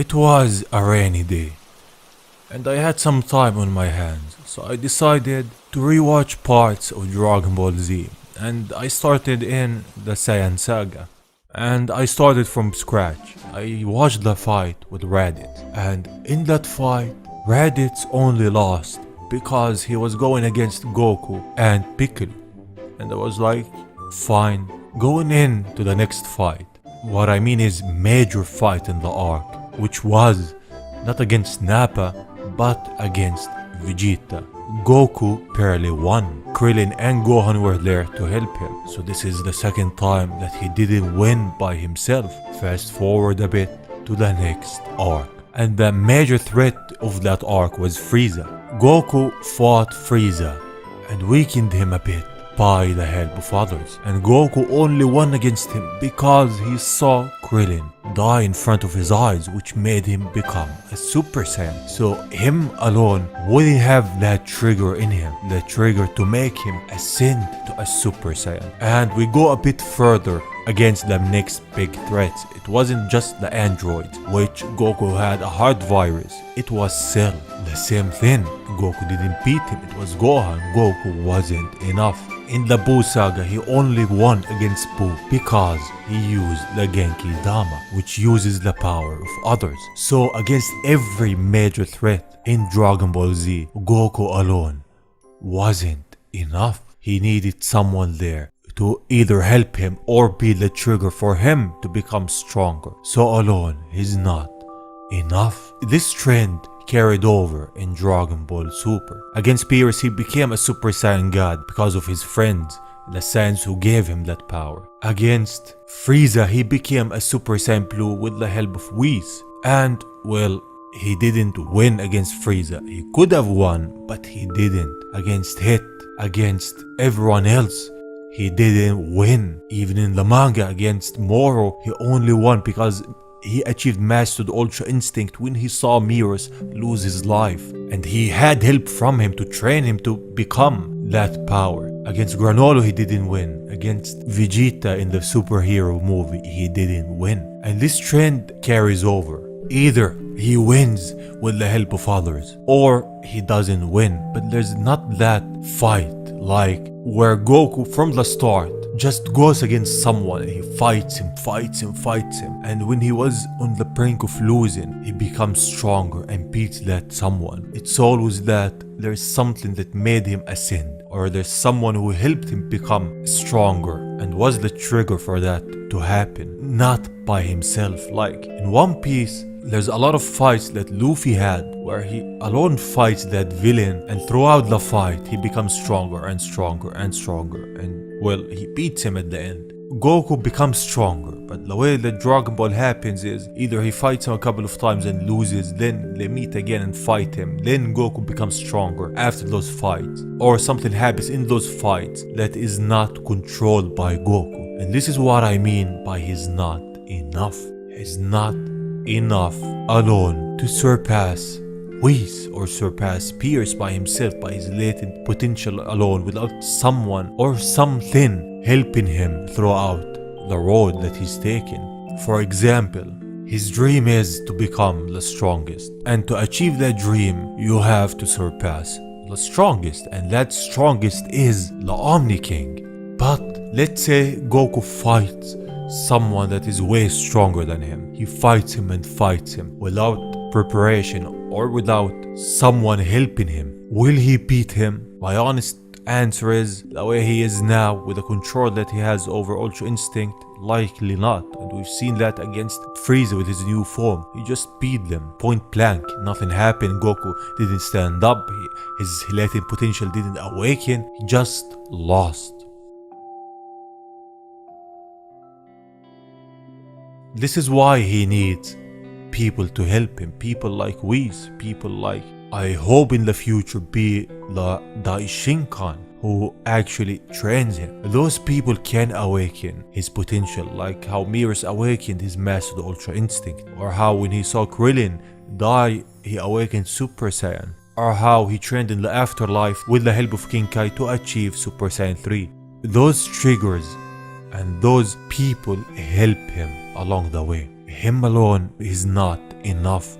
It was a rainy day, and I had some time on my hands, so I decided to rewatch parts of Dragon Ball Z, and I started in the Saiyan saga. And I started from scratch. I watched the fight with Raditz, and in that fight, Raditz only lost because he was going against Goku and Piccolo. And I was like, fine, going in to the next fight. What I mean is major fight in the arc, which was not against Nappa, but against Vegeta. Goku barely won. Krillin and Gohan were there to help him. So this is the second time that he didn't win by himself. Fast forward a bit to the next arc. And the major threat of that arc was Frieza. Goku fought Frieza and weakened him a bit by the help of others. And Goku only won against him because he saw Krillin die in front of his eyes, which made him become a Super Saiyan. So him alone wouldn't have that trigger in him, the trigger to make him ascend to a Super Saiyan. And we go a bit further against the next big threats. It wasn't just the androids, which Goku had a heart virus. It was Cell. The same thing. Goku didn't beat him, it was Gohan. Goku wasn't enough. In the Buu saga, he only won against Buu because he used the Genki Dama, which uses the power of others. So against every major threat in Dragon Ball Z, Goku alone wasn't enough. He needed someone there to either help him or be the trigger for him to become stronger. So alone is not enough. This trend carried over in Dragon Ball Super. Against Beerus, he became a Super Saiyan God because of his friends, the Saiyans who gave him that power. Against Frieza, he became a Super Saiyan Blue with the help of Whis. And, well, he didn't win against Frieza. He could have won, but he didn't. Against Hit, against everyone else, he didn't win. Even in the manga against Moro, he only won because he achieved mastered Ultra Instinct when he saw Beerus lose his life, and he had help from him to train him to become that power. Against Granolo, he didn't win. Against Vegeta in the superhero movie, he didn't win. And this trend carries over. Either he wins with the help of others, or he doesn't win. But there's not that fight like where Goku from the start just goes against someone and he fights him. And when he was on the brink of losing, he becomes stronger and beats that someone. It's always that there's something that made him ascend, or there's someone who helped him become stronger and was the trigger for that to happen, not by himself. Like in One Piece, there's a lot of fights that Luffy had where he alone fights that villain, and throughout the fight he becomes stronger and stronger and stronger, and well, he beats him at the end. Goku becomes stronger, but the way that Dragon Ball happens is either he fights him a couple of times and loses, then they meet again and fight him, then Goku becomes stronger after those fights, or something happens in those fights that is not controlled by Goku. And this is what I mean by he's not enough. He's not enough alone to surpass Whis or surpass Beerus by himself, by his latent potential alone, without someone or something helping him throughout the road that he's taken. For example, his dream is to become the strongest, and to achieve that dream you have to surpass the strongest, and that strongest is the Omni King. But let's say Goku fights someone that is way stronger than him. He fights him and fights him without preparation or without someone helping him. Will he beat him? My honest answer is, the way he is now, with the control that he has over Ultra Instinct, likely not. And we've seen that against Frieza with his new form. He just beat them point blank. Nothing happened. Goku didn't stand up. His latent potential didn't awaken. He just lost. This is why he needs people to help him, people like Whis, people like, I hope in the future, be the Daishinkan who actually trains him. Those people can awaken his potential, like how Beerus awakened his mastered Ultra Instinct, or how when he saw Krillin die, he awakened Super Saiyan, or how he trained in the afterlife with the help of King Kai to achieve Super Saiyan 3. Those triggers and those people help him along the way. him alone is not enough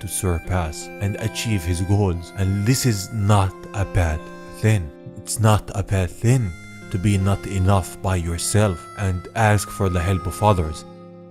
to surpass and achieve his goals. And this is not a bad thing. It's not a bad thing to be not enough by yourself and ask for the help of others.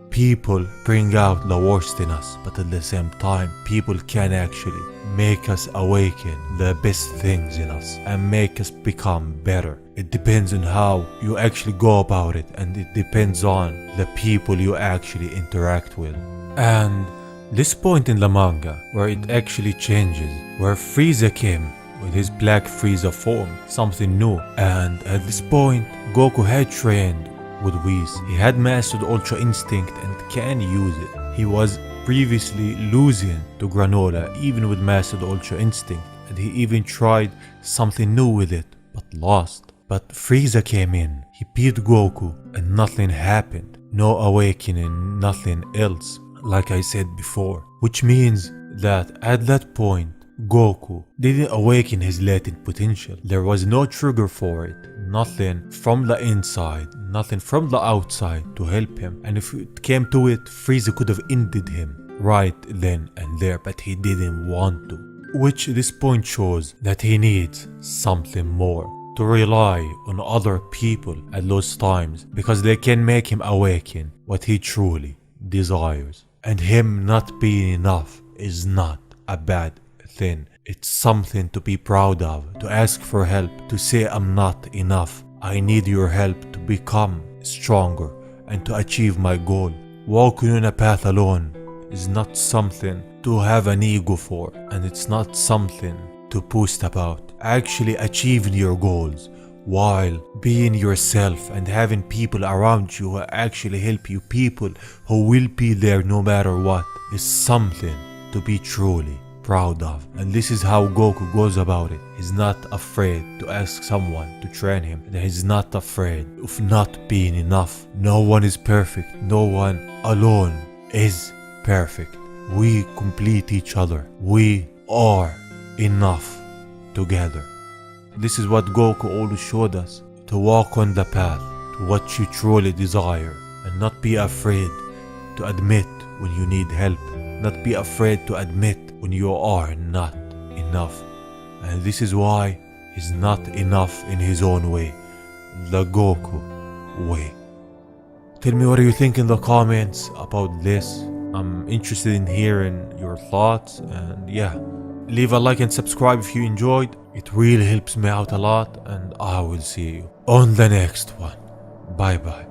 People bring out the worst in us, but at the same time, people can actually make us awaken the best things in us and make us become better. It depends on how you actually go about it, and it depends on the people you actually interact with. And this point in the manga where it actually changes, where Frieza came with his black Frieza form, something new, and at this point Goku had trained with Whis. He had mastered Ultra Instinct and can use it. He was previously losing to Granola even with mastered Ultra Instinct, and he even tried something new with it but lost. But Frieza came in, he beat Goku and nothing happened. No awakening, nothing else, like I said before. Which means that at that point Goku didn't awaken his latent potential. There was no trigger for it. Nothing from the inside, nothing from the outside to help him. And if it came to it, Frieza could have ended him right then and there, but he didn't want to. Which this point shows that he needs something more, to rely on other people at those times, because they can make him awaken what he truly desires. And him not being enough is not a bad thing. It's something to be proud of, to ask for help, to say I'm not enough, I need your help to become stronger and to achieve my goal. Walking on a path alone is not something to have an ego for, and it's not something to boast about. Actually achieving your goals while being yourself and having people around you who actually help you, people who will be there no matter what, is something to be truly proud of. And this is how Goku goes about it. He's not afraid to ask someone to train him, and he's not afraid of not being enough. No one is perfect. No one alone is perfect. We complete each other. We are enough together. This is what Goku always showed us, to walk on the path to what you truly desire and not be afraid to admit when you need help, not be afraid to admit when you are not enough. And this is why he's not enough in his own way, the Goku way. Tell me what you think in the comments about this. I'm interested in hearing your thoughts, and yeah, leave a like and subscribe if you enjoyed. It really helps me out a lot, and I will see you on the next one. Bye bye.